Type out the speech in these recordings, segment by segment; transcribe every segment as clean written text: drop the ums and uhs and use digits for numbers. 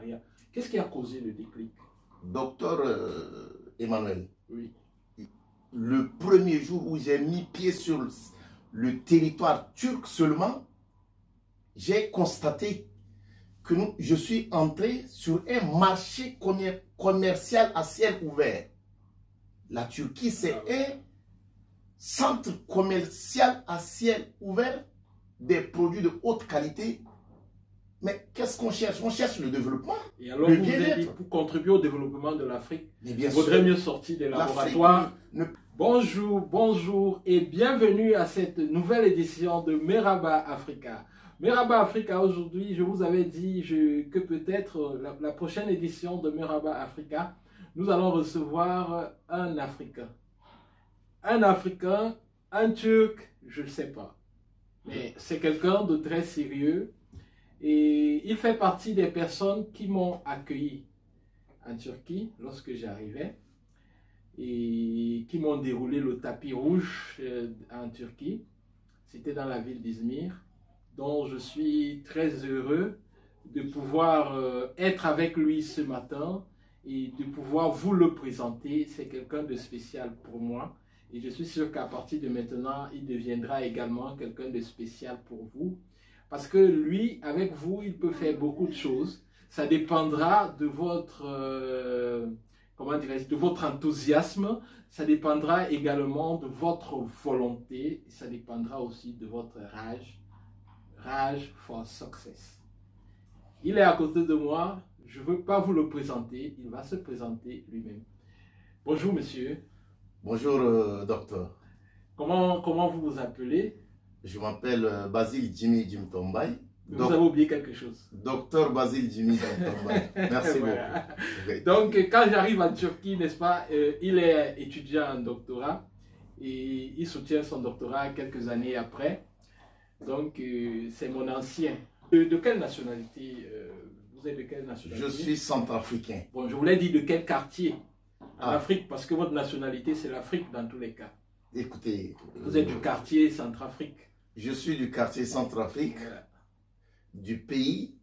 l'entrepreneuriat. Qu'est-ce qui a causé le déclic? Docteur Emmanuel, Oui. le premier jour où j'ai mis pied sur le territoire turc seulement, j'ai constaté que je suis entré sur un marché commercial à ciel ouvert. La Turquie, c'est un centre commercial à ciel ouvert, des produits de haute qualité. Mais qu'est-ce qu'on cherche? On cherche le développement. Et alors, vous avez dit, pour contribuer au développement de l'Afrique, il vaudrait mieux sortir des laboratoires. Bonjour, bonjour et bienvenue à cette nouvelle édition de Merhaba Africa. Merhaba Africa, aujourd'hui, je vous avais dit que peut-être la prochaine édition de Merhaba Africa, nous allons recevoir un Africain. Un Africain, un Turc, je ne sais pas. Mais c'est quelqu'un de très sérieux. Et il fait partie des personnes qui m'ont accueilli en Turquie lorsque j'arrivais et qui m'ont déroulé le tapis rouge en Turquie. C'était dans la ville d'Izmir, dont je suis très heureux de pouvoir être avec lui ce matin et de pouvoir vous le présenter. C'est quelqu'un de spécial pour moi et je suis sûr qu'à partir de maintenant, il deviendra également quelqu'un de spécial pour vous. Parce que lui, avec vous, il peut faire beaucoup de choses. Ça dépendra de votre, comment dirais-je, de votre enthousiasme. Ça dépendra également de votre volonté. Ça dépendra aussi de votre rage. Rage for success. Il est à côté de moi. Je ne veux pas vous le présenter. Il va se présenter lui-même. Bonjour, monsieur. Bonjour, docteur. Comment vous vous appelez? Je m'appelle Basile Jimmy Jimtombay. Vous avez oublié quelque chose. Docteur Basile Jimmy Jimtombay. Merci beaucoup. Okay. Donc, quand j'arrive en Turquie, n'est-ce pas, il est étudiant en doctorat et il soutient son doctorat quelques années après. Donc, c'est mon ancien. De quelle nationalité vous êtes de quelle nationalité? Je suis centrafricain. Bon, je voulais dire de quel quartier en Afrique, parce que votre nationalité, c'est l'Afrique dans tous les cas. Écoutez, vous êtes du quartier Centrafrique. Je suis du quartier Centrafrique, du pays,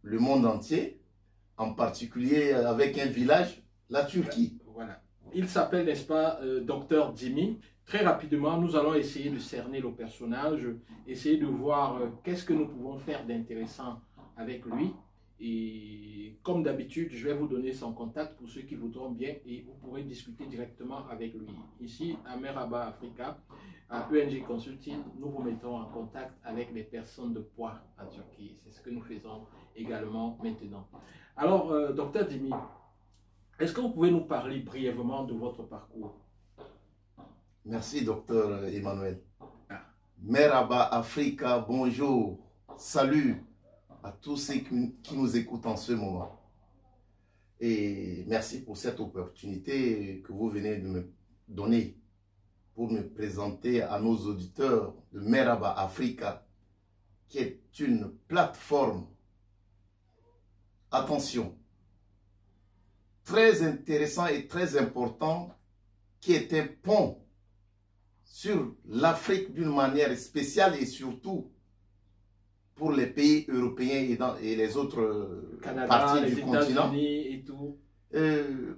le monde entier, en particulier avec un village, la Turquie. Voilà. Il s'appelle, n'est-ce pas, Docteur Jimmy. Très rapidement, nous allons essayer de cerner le personnage, essayer de voir qu'est-ce que nous pouvons faire d'intéressant avec lui. Et comme d'habitude, je vais vous donner son contact pour ceux qui voudront bien et vous pourrez discuter directement avec lui. Ici, à Merhaba Africa, à ENG Consulting, nous vous mettons en contact avec les personnes de poids en Turquie. C'est ce que nous faisons également maintenant. Alors, docteur Jimmy, est-ce que vous pouvez nous parler brièvement de votre parcours? Merci, docteur Emmanuel. Merhaba Africa, bonjour, salut à tous ceux qui nous écoutent en ce moment. Et merci pour cette opportunité que vous venez de me donner pour me présenter à nos auditeurs de Merhaba Africa, qui est une plateforme, attention, très intéressant et très important, qui est un pont sur l'Afrique d'une manière spéciale et surtout pour les pays européens et les autres parties du continent. Et tout.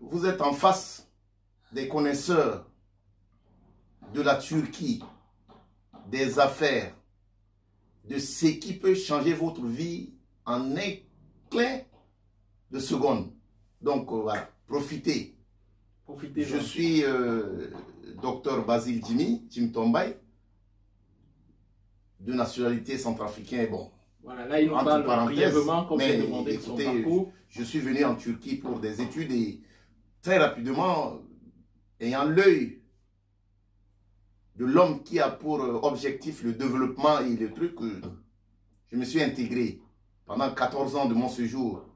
Vous êtes en face des connaisseurs de la Turquie, des affaires, de ce qui peut changer votre vie en un clin de seconde. Donc voilà, profitez. Je suis docteur Basile Jimmy Jimtombay, de nationalité centrafricaine. Bon, voilà, là il nous parle brièvement comme j'ai demandé son parcours. Je suis venu en Turquie pour des études et très rapidement, ayant l'œil de l'homme qui a pour objectif le développement et le truc, je me suis intégré pendant 14 ans de mon séjour.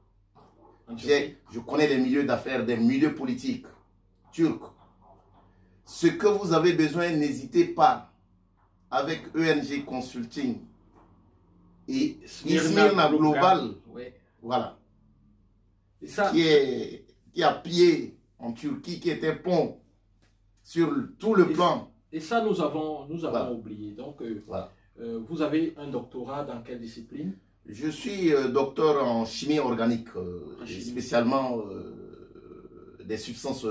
Je connais les milieux d'affaires, des milieux politiques turcs. Ce que vous avez besoin, n'hésitez pas. Avec ENG Consulting et Smyrna Global, voilà, et ça, qui est à pied en Turquie, qui est un pont sur tout le plan. Et ça, nous avons oublié. Donc, voilà. Vous avez un doctorat dans quelle discipline? Je suis docteur en chimie organique, spécialement des substances,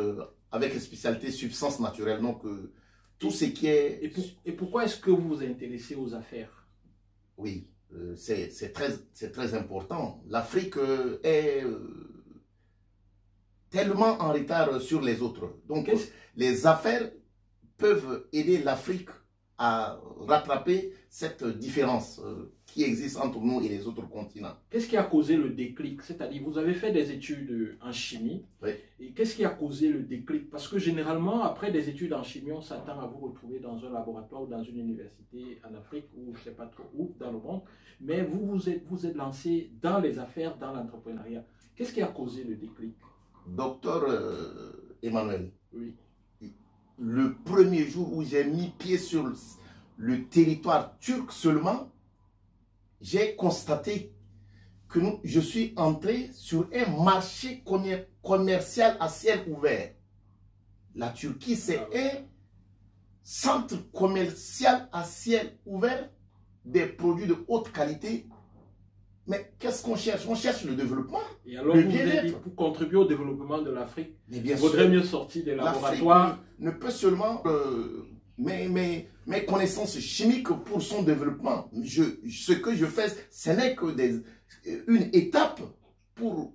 avec spécialité substances naturelles. Donc, tout ce qui est... Et pourquoi est-ce que vous vous intéressez aux affaires? Oui, c'est très important. L'Afrique est tellement en retard sur les autres. Donc, les affaires peuvent aider l'Afrique à rattraper cette différence qui existe entre nous et les autres continents. Qu'est-ce qui a causé le déclic? C'est-à-dire, vous avez fait des études en chimie. Oui. Et qu'est-ce qui a causé le déclic? Parce que généralement, après des études en chimie, on s'attend à vous retrouver dans un laboratoire ou dans une université en Afrique ou je ne sais pas trop où dans le monde. Mais vous êtes lancé dans les affaires, dans l'entrepreneuriat. Qu'est-ce qui a causé le déclic? Docteur Emmanuel, oui. Le premier jour où j'ai mis pied sur le territoire turc seulement, j'ai constaté que je suis entré sur un marché commercial à ciel ouvert. La Turquie, c'est un centre commercial à ciel ouvert, des produits de haute qualité. Mais qu'est-ce qu'on cherche? On cherche le développement. Et alors, vous avez dit, pour contribuer au développement de l'Afrique, il vaudrait mieux sortir des laboratoires. Ne peut seulement mes connaissances chimiques pour son développement. Ce que je fais, ce n'est que une étape pour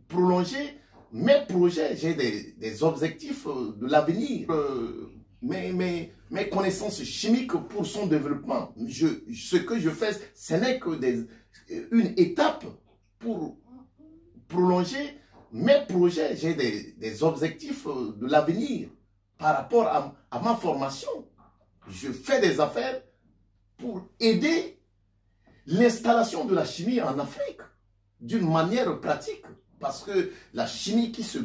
prolonger mes projets. J'ai des objectifs de l'avenir. Mes connaissances chimiques pour son développement. Ce que je fais, ce n'est que une étape pour prolonger mes projets. J'ai des objectifs de l'avenir par rapport à ma formation. Je fais des affaires pour aider l'installation de la chimie en Afrique d'une manière pratique. Parce que la chimie qui se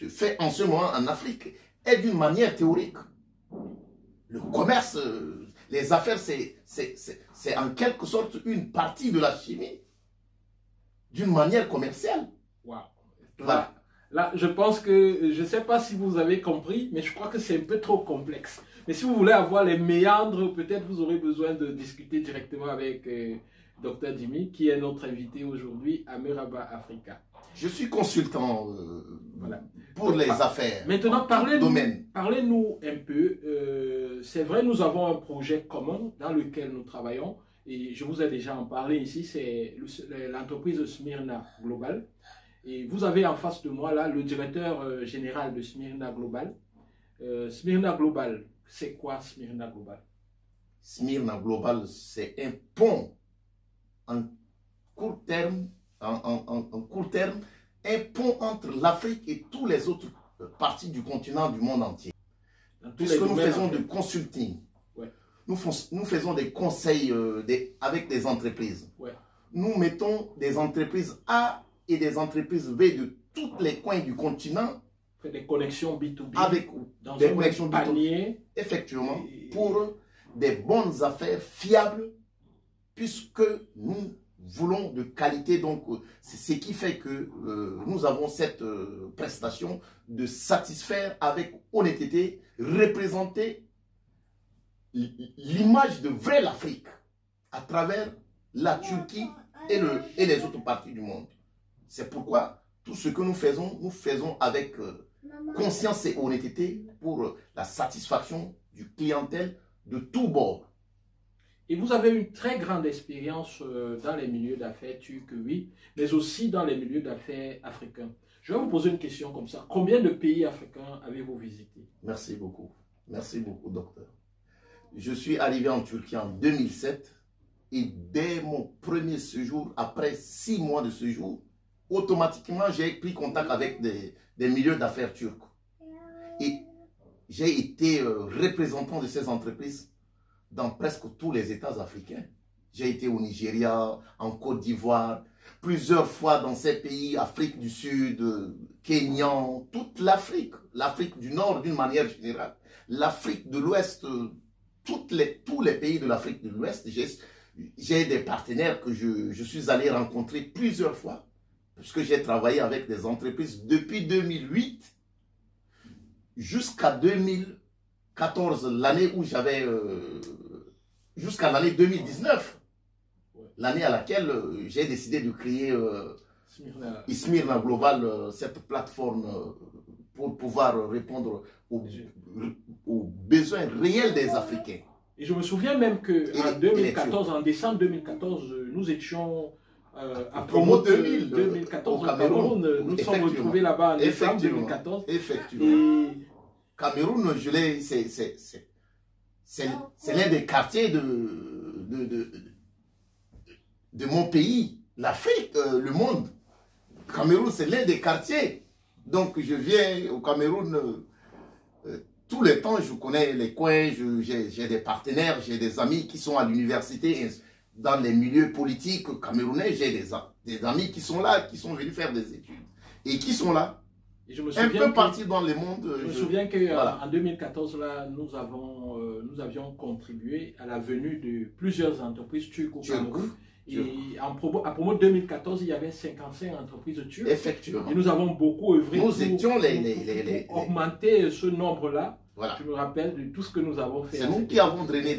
fait en ce moment en Afrique est d'une manière théorique. Le commerce, les affaires, c'est en quelque sorte une partie de la chimie d'une manière commerciale. Wow. Voilà. Là, je pense que, je ne sais pas si vous avez compris, mais je crois que c'est un peu trop complexe. Mais si vous voulez avoir les méandres, peut-être vous aurez besoin de discuter directement avec Dr Jimmy, qui est notre invité aujourd'hui à Merhaba Africa. Je suis consultant voilà, pour les affaires. Maintenant, parlez-nous un peu. C'est vrai, nous avons un projet commun dans lequel nous travaillons. Et je vous ai déjà en parlé ici, c'est l'entreprise Smyrna Global. Et vous avez en face de moi là le directeur général de Smyrna Global. Smyrna Global, c'est quoi Smyrna Global? Smyrna Global, c'est un pont en court terme, un pont entre l'Afrique et toutes les autres parties du continent du monde entier. Puisque nous faisons du consulting, ouais. Nous faisons des conseils avec des entreprises. Ouais. Nous mettons des entreprises A et des entreprises B de tous les coins du continent. Fait des connexions B2B. Avec des connexions B2B. Effectivement, pour des bonnes affaires fiables, puisque nous voulons de qualité. Donc, c'est ce qui fait que nous avons cette prestation de satisfaire avec honnêteté, représenter l'image de vraie l'Afrique à travers la Turquie et les autres parties du monde. C'est pourquoi tout ce que nous faisons avec conscience et honnêteté pour la satisfaction du clientèle de tous bords. Et vous avez une très grande expérience dans les milieux d'affaires turcs, oui, mais aussi dans les milieux d'affaires africains. Je vais vous poser une question comme ça. Combien de pays africains avez-vous visité? Merci beaucoup, docteur. Je suis arrivé en Turquie en 2007 et dès mon premier séjour, après 6 mois de séjour, automatiquement, j'ai pris contact avec des milieux d'affaires turcs. Et j'ai été représentant de ces entreprises dans presque tous les États africains. J'ai été au Nigeria, en Côte d'Ivoire, plusieurs fois dans ces pays, Afrique du Sud, Kenya, toute l'Afrique, l'Afrique du Nord d'une manière générale, l'Afrique de l'Ouest, tous les pays de l'Afrique de l'Ouest. J'ai des partenaires que je suis allé rencontrer plusieurs fois, puisque j'ai travaillé avec des entreprises depuis 2008 jusqu'à 2014, l'année où j'avais... jusqu'à l'année 2019. l'année à laquelle j'ai décidé de créer Smyrna Global, cette plateforme pour pouvoir répondre aux besoins réels des Africains. Et je me souviens même qu'en 2014, en décembre 2014, nous étions à Promo 2014 au Cameroun. Nous sommes retrouvés là-bas en décembre 2014. Effectivement. Et Cameroun, c'est l'un des quartiers de mon pays, l'Afrique, le monde. Cameroun, c'est l'un des quartiers. Donc, je viens au Cameroun tout le temps, je connais les coins, j'ai des partenaires, j'ai des amis qui sont à l'université, dans les milieux politiques camerounais, j'ai des amis qui sont là, qui sont venus faire des études. Et qui sont là, un peu partout dans le monde. Je me souviens qu'en 2014, là, nous avions contribué à la venue de plusieurs entreprises turques au Cameroun. Et à Promo 2014, il y avait 55 entreprises turques. Effectivement. Et nous avons beaucoup œuvré pour augmenter ce nombre-là. Voilà. Je me rappelle de tout ce que nous avons fait. C'est nous qui avons drainé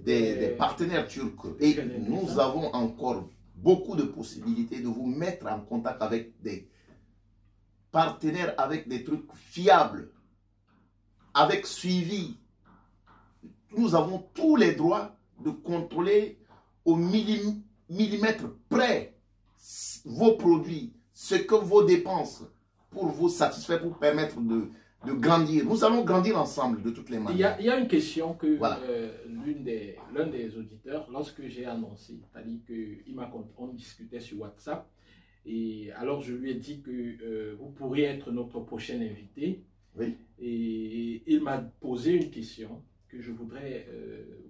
des partenaires turcs. Et nous avons encore beaucoup de possibilités de vous mettre en contact avec des partenaires, avec des trucs fiables, avec suivi. Nous avons tous les droits de contrôler au millimètre près vos produits, ce que vos dépenses pour vous satisfaire, pour permettre de grandir. Nous allons grandir ensemble de toutes les manières. Il y a une question que voilà. L'un des auditeurs, lorsque j'ai annoncé, c'est-à-dire qu'on discutait sur WhatsApp, et alors je lui ai dit que vous pourriez être notre prochain invité. Oui. Et il m'a posé une question que je voudrais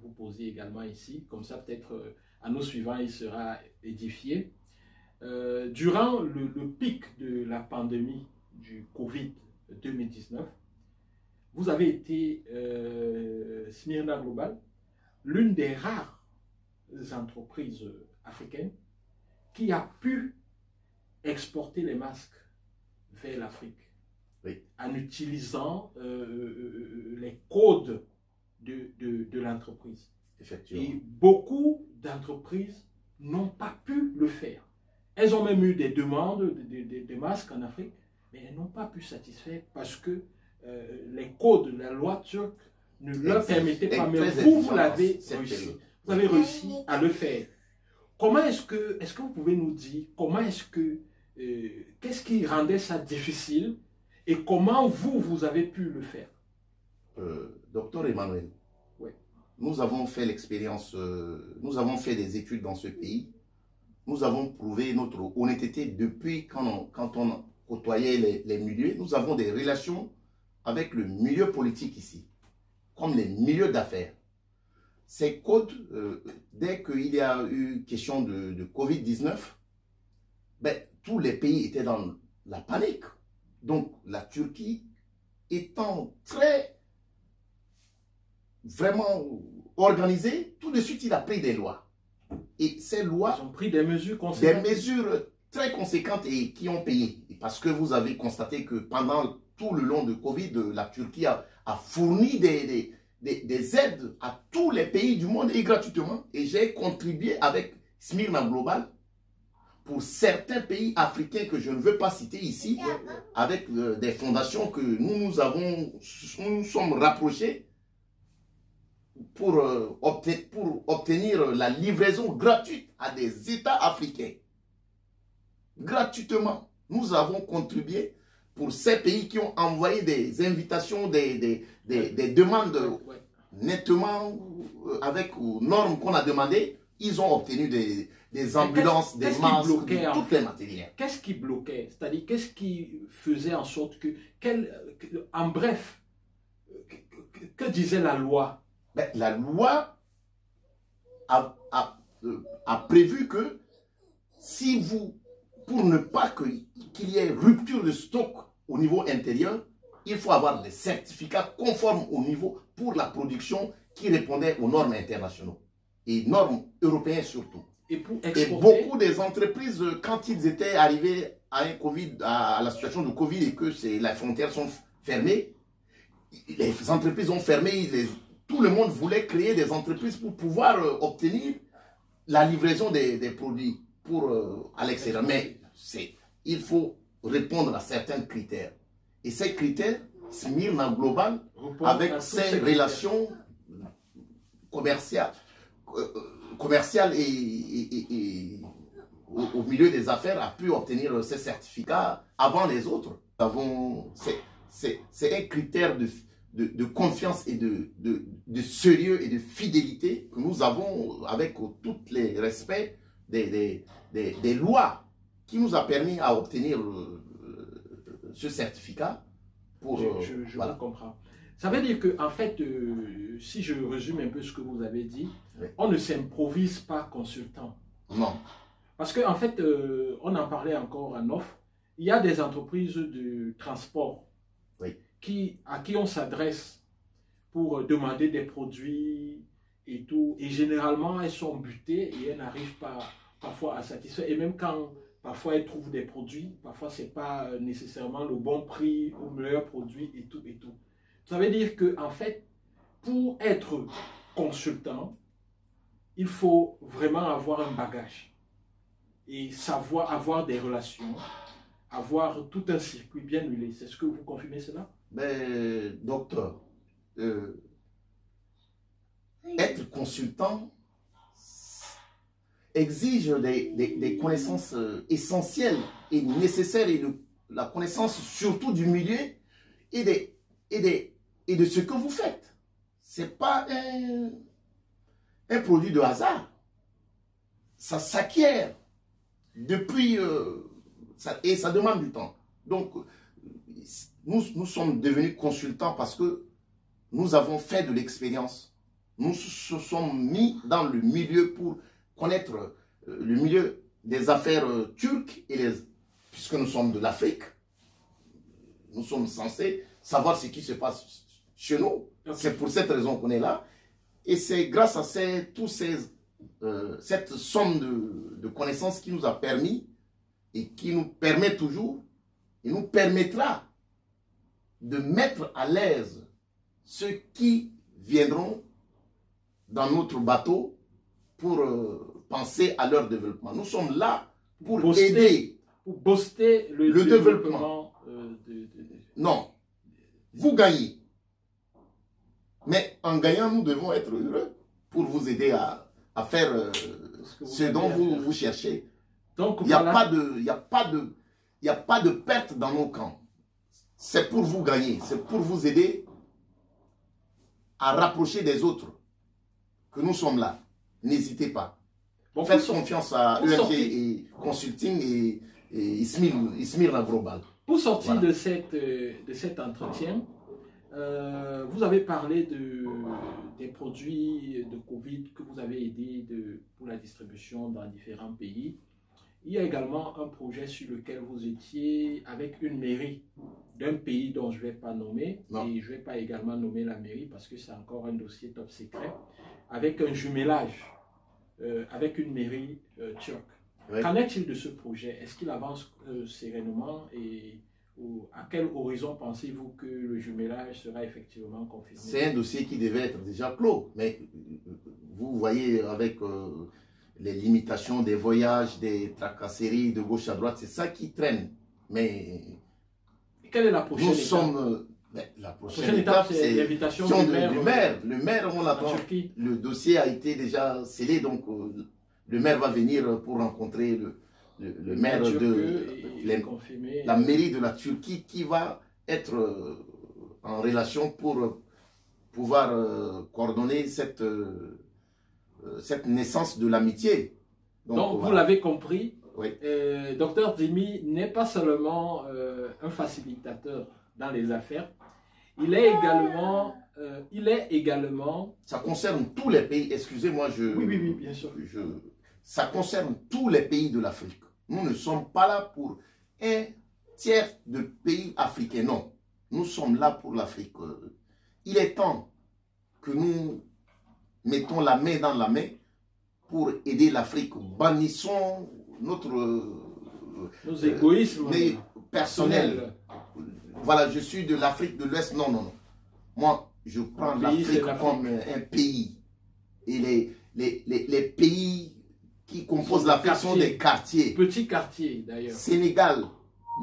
vous poser également ici, comme ça peut-être à nos suivants il sera édifié. Durant le pic de la pandémie du Covid 2019, vous avez été Smyrna Global, l'une des rares entreprises africaines qui a pu exporter les masques vers l'Afrique, oui, en utilisant les codes de l'entreprise. Effectivement. Et beaucoup d'entreprises n'ont pas pu le faire. Elles ont même eu des demandes de masques en Afrique, mais elles n'ont pas pu satisfaire parce que les codes de la loi turque ne leur permettaient pas. Mais vous l'avez réussi. Vous avez réussi à le faire. Comment est-ce que vous pouvez nous dire, comment est-ce que, qu'est-ce qui rendait ça difficile et comment vous avez pu le faire? Docteur Emmanuel, oui. Nous avons fait l'expérience, nous avons fait des études dans ce pays. Nous avons prouvé notre honnêteté depuis quand on côtoyait les milieux. Nous avons des relations avec le milieu politique ici, comme les milieux d'affaires. Ces codes, dès qu'il y a eu question de Covid-19, ben, tous les pays étaient dans la panique. Donc la Turquie étant vraiment organisée, tout de suite il a pris des lois. Et ces lois... Ils ont pris des mesures conséquentes. Des mesures très conséquentes et qui ont payé. Parce que vous avez constaté que pendant tout le long de Covid, la Turquie a fourni des aides à tous les pays du monde et gratuitement. Et j'ai contribué avec Smyrna Global pour certains pays africains que je ne veux pas citer ici, avec des fondations que nous sommes rapprochés pour obtenir la livraison gratuite à des États africains. Gratuitement, nous avons contribué pour ces pays qui ont envoyé des invitations, des demandes nettement avec aux normes qu'on a demandées. Ils ont obtenu des ambulances, des masques, toutes les matériels. Qu'est-ce qui bloquait? C'est-à-dire, qu'est-ce qui faisait en sorte que, en bref, que disait la loi? Ben, la loi a prévu que si vous, pour ne pas qu'il y ait rupture de stock au niveau intérieur, il faut avoir des certificats conformes au niveau pour la production qui répondait aux normes internationales et normes européennes surtout. Et beaucoup des entreprises, quand ils étaient arrivés à la situation de Covid et que les frontières sont fermées, les entreprises ont fermé, tout le monde voulait créer des entreprises pour pouvoir obtenir la livraison des produits à l'extérieur. Mais il faut répondre à certains critères. Et ces critères, Smyrna Global, avec ses relations commerciales et au milieu des affaires, a pu obtenir ces certificats avant les autres. C'est un critère de confiance et de sérieux et de fidélité que nous avons avec tous les respects des lois qui nous a permis à obtenir ce certificat. Je vous comprends. Ça veut dire que, en fait, si je résume un peu ce que vous avez dit, oui. On ne s'improvise pas consultant. Non. Parce qu'en fait, on en parlait encore en off, il y a des entreprises de transport oui. à qui on s'adresse pour demander des produits et tout. Et généralement, elles sont butées et elles n'arrivent pas parfois à satisfaire. Et même quand parfois elles trouvent des produits, parfois ce n'est pas nécessairement le bon prix ou le meilleur produit et tout et tout. Ça veut dire qu'en fait, pour être consultant, il faut vraiment avoir un bagage et savoir avoir des relations, avoir tout un circuit bien huilé. C'est ce que vous confirmez cela? Ben, docteur, être consultant exige des connaissances essentielles et nécessaires, et la connaissance surtout du milieu et de ce que vous faites. Ce n'est pas un produit de hasard. Ça s'acquiert depuis... et ça demande du temps. Donc, nous sommes devenus consultants parce que nous avons fait de l'expérience. Nous se sommes mis dans le milieu pour connaître le milieu des affaires turques, puisque nous sommes de l'Afrique. Nous sommes censés savoir ce qui se passe chez nous. Okay. C'est pour cette raison qu'on est là. Et c'est grâce à cette somme de connaissances qui nous a permis et qui nous permet toujours et nous permettra de mettre à l'aise ceux qui viendront dans notre bateau pour penser à leur développement. Nous sommes là pour aider. Pour booster le développement. Non. Vous gagnez. Mais en gagnant, nous devons être heureux pour vous aider à faire ce dont vous cherchez. Donc, il n'y a pas de perte dans nos camps. C'est pour vous gagner. C'est pour vous aider à rapprocher des autres que nous sommes là. N'hésitez pas. Bon, faites confiance à ERG et Consulting et Smyrna Global. Pour sortir de cet entretien, vous avez parlé des produits de Covid que vous avez aidés pour la distribution dans différents pays. Il y a également un projet sur lequel vous étiez avec une mairie d'un pays dont je ne vais pas nommer. Non. Et je ne vais pas également nommer la mairie parce que c'est encore un dossier top secret, avec un jumelage avec une mairie turque. Oui. Qu'en est-il de ce projet? Est-ce qu'il avance sereinement et à quel horizon pensez-vous que le jumelage sera effectivement confirmé? C'est un dossier qui devait être déjà clos, mais vous voyez avec les limitations des voyages, des tracasseries de gauche à droite, c'est ça qui traîne. Mais quelle est la prochaine étape? Nous sommes... La prochaine étape, c'est l'invitation du maire. Le maire, on l'attend. Le dossier a été déjà scellé, donc le maire va venir pour rencontrer le maire de la mairie de la Turquie qui va être en relation pour pouvoir coordonner cette naissance de l'amitié. Donc vous l'avez compris, oui. Dr Dimi n'est pas seulement un facilitateur dans les affaires, il est également... Ça concerne tous les pays, excusez-moi, Oui, bien sûr. Ça concerne tous les pays de l'Afrique. Nous ne sommes pas là pour un tiers de pays africains, non. Nous sommes là pour l'Afrique. Il est temps que nous mettons la main dans la main pour aider l'Afrique. Bannissons nos égoïsmes personnels. Voilà, je suis de l'Afrique de l'Ouest. Non, non, non. Moi, je prends l'Afrique comme un pays. Et les pays qui composent l'Afrique sont des quartiers. Petits quartiers d'ailleurs. Sénégal,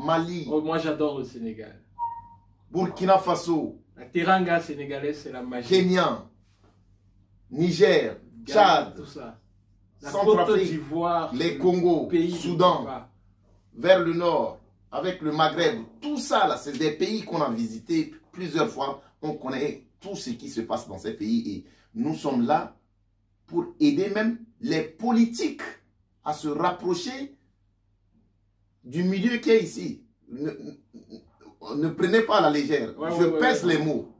Mali. Oh, moi j'adore le Sénégal. Burkina Faso. La teranga sénégalaise, c'est la magie. Kenya, Niger, Tchad, tout ça. Centrafrique, les Congo, Soudan, vers le nord, avec le Maghreb. Tout ça, là, c'est des pays qu'on a visités plusieurs fois. On connaît tout ce qui se passe dans ces pays et nous sommes là pour aider même les politiques à se rapprocher du milieu qui est ici. Ne prenez pas à la légère. Je pèse les mots.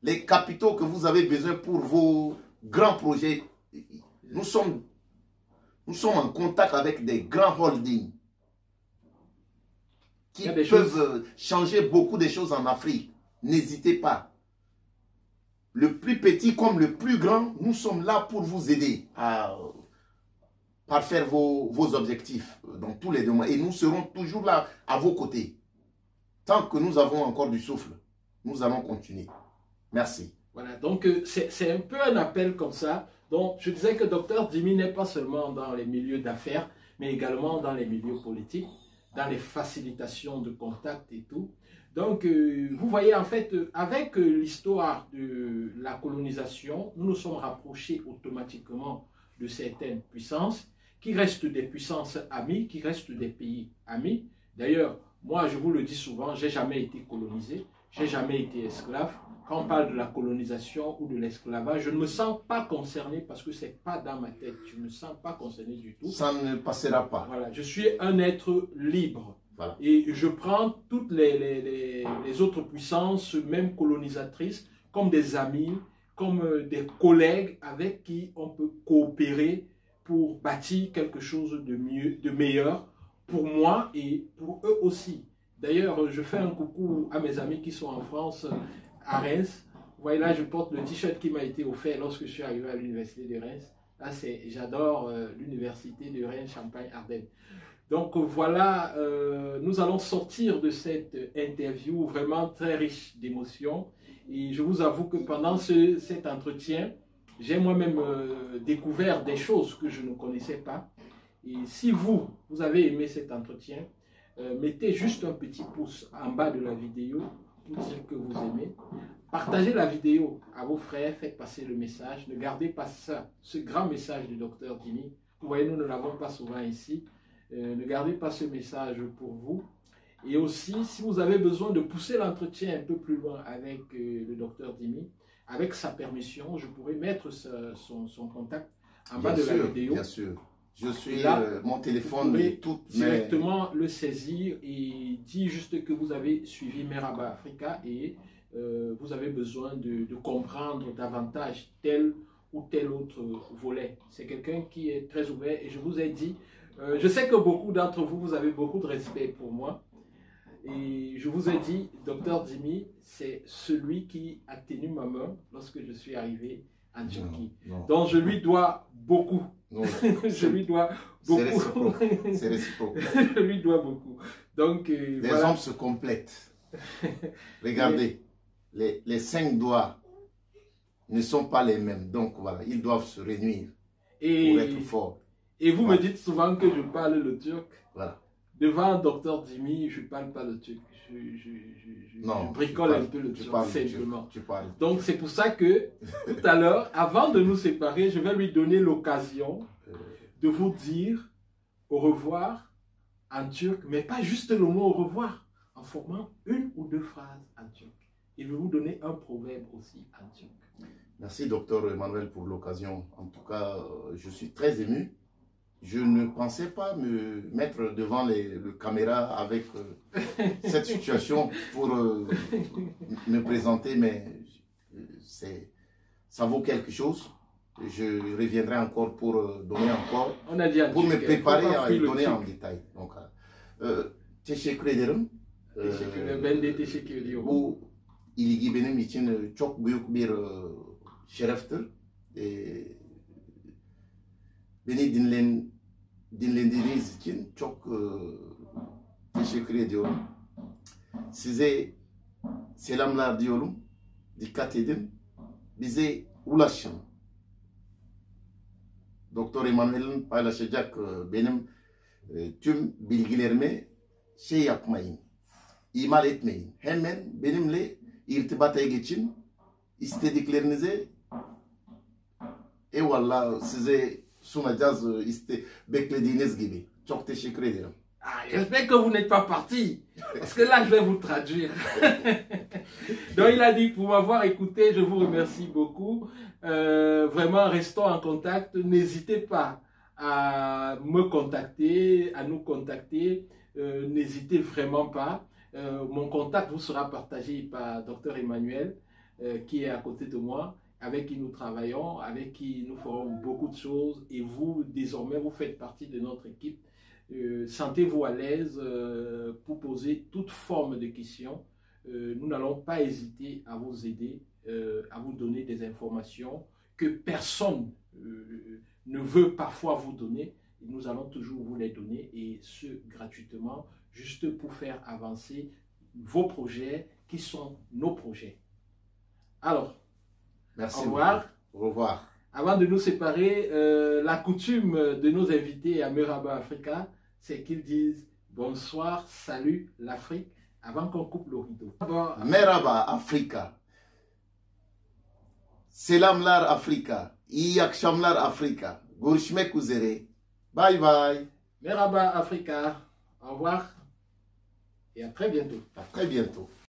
Les capitaux que vous avez besoin pour vos grands projets. Nous sommes en contact avec des grands holdings qui peuvent changer beaucoup de choses en Afrique. N'hésitez pas. Le plus petit comme le plus grand, nous sommes là pour vous aider à parfaire vos objectifs dans tous les domaines. Et nous serons toujours là à vos côtés. Tant que nous avons encore du souffle, nous allons continuer. Merci. Voilà, donc c'est un peu un appel comme ça. Donc je disais que Dr Dimi n'est pas seulement dans les milieux d'affaires, mais également dans les milieux politiques, dans les facilitations de contacts et tout. Donc vous voyez en fait, avec l'histoire de la colonisation, nous nous sommes rapprochés automatiquement de certaines puissances qui restent des puissances amies, qui restent des pays amis. D'ailleurs, moi je vous le dis souvent, j'ai jamais été colonisé, j'ai jamais été esclave. Quand on parle de la colonisation ou de l'esclavage, je ne me sens pas concerné parce que ce n'est pas dans ma tête. Je ne me sens pas concerné du tout. Ça ne passera pas. Voilà, je suis un être libre. Voilà. Et je prends toutes les autres puissances, même colonisatrices, comme des amis, comme des collègues avec qui on peut coopérer pour bâtir quelque chose de mieux, de meilleur pour moi et pour eux aussi. D'ailleurs, je fais un coucou à mes amis qui sont en France, à Reims. Vous voyez là, je porte le t-shirt qui m'a été offert lorsque je suis arrivé à l'université de Reims. Là, j'adore l'université de Reims, Champagne-Ardenne. Donc voilà, nous allons sortir de cette interview vraiment très riche d'émotions. Et je vous avoue que pendant cet entretien, j'ai moi-même découvert des choses que je ne connaissais pas. Et si vous avez aimé cet entretien, mettez juste un petit pouce en bas de la vidéo pour dire que vous aimez. Partagez la vidéo à vos frères, faites passer le message. Ne gardez pas ça, ce grand message du Dr Dimi. Vous voyez, nous ne l'avons pas souvent ici. Ne gardez pas ce message pour vous. Et aussi, si vous avez besoin de pousser l'entretien un peu plus loin avec le Dr Dimi, avec sa permission, je pourrais mettre son contact en bas de la vidéo. Bien sûr. Je suis là, mon téléphone et tout. Directement le saisir et dire juste que vous avez suivi Merhaba Africa et vous avez besoin de comprendre davantage tel ou tel autre volet. C'est quelqu'un qui est très ouvert et je vous ai dit, je sais que beaucoup d'entre vous, vous avez beaucoup de respect pour moi. Et je vous ai dit, Dr Dimi, c'est celui qui a tenu ma main lorsque je suis arrivé en Turquie. Donc je lui dois beaucoup. Je lui dois beaucoup. C'est réciproque. Je lui dois beaucoup. Donc, les hommes se complètent. Regardez, les 5 doigts ne sont pas les mêmes. Donc voilà, ils doivent se réunir pour être forts. Et vous me dites souvent que je parle le turc. Voilà. Devant Dr Dimi, je ne parle pas le turc. Je bricole un peu le turc, simplement. Donc c'est pour ça que tout à l'heure, avant de nous séparer, je vais lui donner l'occasion de vous dire au revoir en turc, mais pas juste le mot au revoir, en formant 1 ou 2 phrases en turc. Et je vais vous donner un proverbe aussi en turc. Merci docteur Emmanuel pour l'occasion. En tout cas, je suis très ému. Je ne pensais pas me mettre devant le caméra avec cette situation pour me présenter, mais ça vaut quelque chose. Je reviendrai encore pour donner encore, pour me préparer à donner en détail. Donc, teşekkür ederim. Ben de teşekkür ediyorum. Bu ilgi benim için çok büyük bir şereftir. Beni dinlediğiniz için çok teşekkür ediyorum. Size selamlar diyorum. Dikkat edin. Bize ulaşın. Dr. Emmanuel Pailachejak benim tüm bilgilerimi yapmayın, ihmal etmeyin. Hemen benimle irtibata geçin. İstediklerinize eyvallah size sunacağız beklediğiniz gibi. Çok teşekkür ederim. J'espère que vous n'êtes pas parti, parce que là je vais vous traduire. Donc il a dit pour m'avoir écouté, je vous remercie beaucoup. Vraiment restons en contact, n'hésitez pas à me contacter, à nous contacter, n'hésitez vraiment pas. Mon contact vous sera partagé par Dr Emmanuel qui est à côté de moi, avec qui nous travaillons, avec qui nous ferons beaucoup de choses, et vous désormais vous faites partie de notre équipe. Sentez-vous à l'aise pour poser toute forme de questions. Nous n'allons pas hésiter à vous aider, à vous donner des informations que personne ne veut parfois vous donner. Nous allons toujours vous les donner, et ce gratuitement, juste pour faire avancer vos projets qui sont nos projets. Alors, merci. Au revoir. Au revoir. Avant de nous séparer, la coutume de nos invités à Merhaba Africa, c'est qu'ils disent bonsoir, salut l'Afrique, avant qu'on coupe le rideau. Merhaba Africa. Selamlar Afrika. İyi akşamlar Afrika. Görüşmek üzere. Bye bye. Merhaba Africa. Au revoir et à très bientôt. À très bientôt.